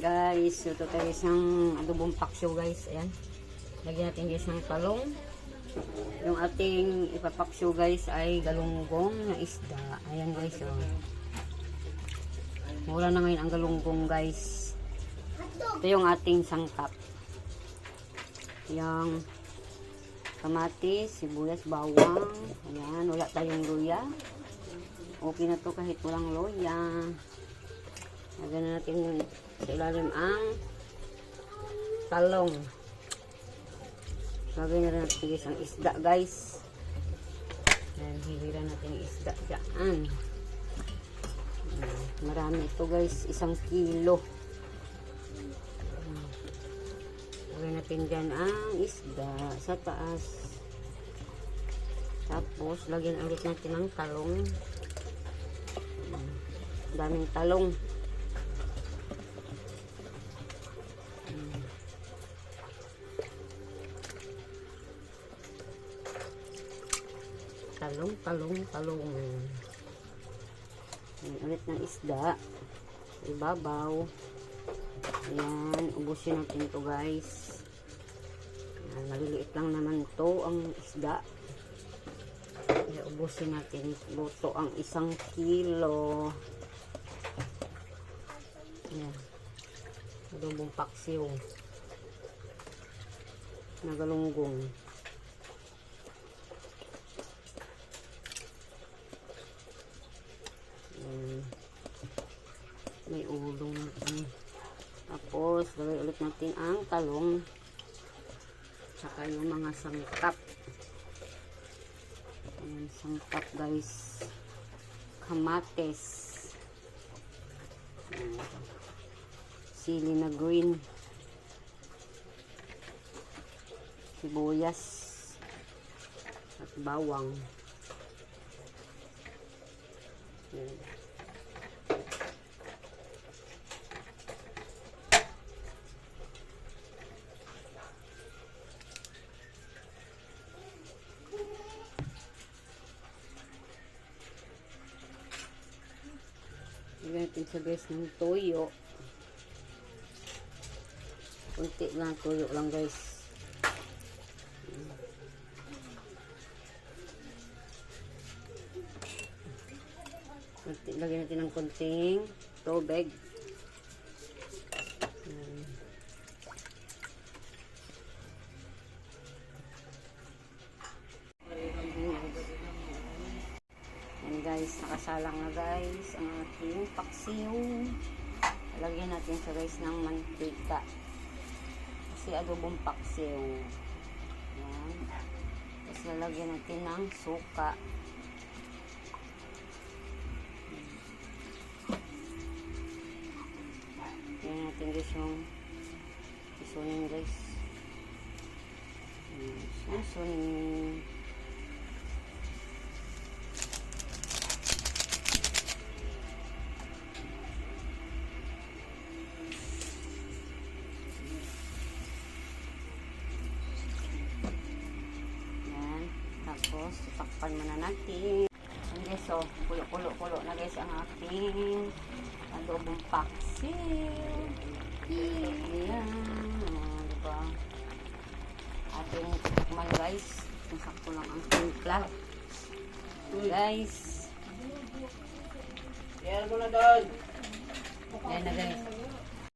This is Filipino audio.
Guys, ito tayo isang adobong paksiw guys. Ayan. Lagyan natin guys ng talong. Yung ating ipapaksiw guys ay galunggong na isda. Ayan guys. Oh. Mura na ngayon ang galunggong guys. Ito yung ating sangkap. Yung kamatis, sibuyas, bawang. Ayan. Wala tayong luya. Okay na to kahit walang luya. Lagyan na natin sa ilalim ang talong. Lagyan na natin guys ang isda guys. Ayan, hiliran natin yung isda dyan. Marami ito guys, 1 kilo. Lagyan natin dyan ang isda sa taas. Tapos lagyan ulit natin ang talong. Daming talong. Talong. Ulit ng isda. Ibabaw. Ayan. Ubusin natin to guys. Ayan, maliliit lang naman to ang isda. Kaya ubusin natin. Luto ang 1 kilo. Ayan. Adobong paksiw. Nagalunggong. May ulong natin. Tapos lagay ulit natin ang talong saka yung mga sangkap. Ayan, sangkap guys. Kamatis, sili na green, sibuyas at bawang. Ayan. Lagyan natin sa guys ng toyo. Kunti lang toyo lang guys. Lagyan natin ng kunting tubig. Guys, nakasalang na guys ang ating paksiw. Lagyan natin sa guys ng mantika kasi adobong paksiw. Ayan. Tapos lalagyan natin ng suka. Lagyan natin guys yung susunin guys. Susunin. Tapos, itakpan muna natin. Ayan guys, so, kulo na guys ang ating adobong paksiw. Ayan. Diba? Ating itakman guys. Sakto lang ang timpla. Guys. Ayan mo na doon. Ayan na guys.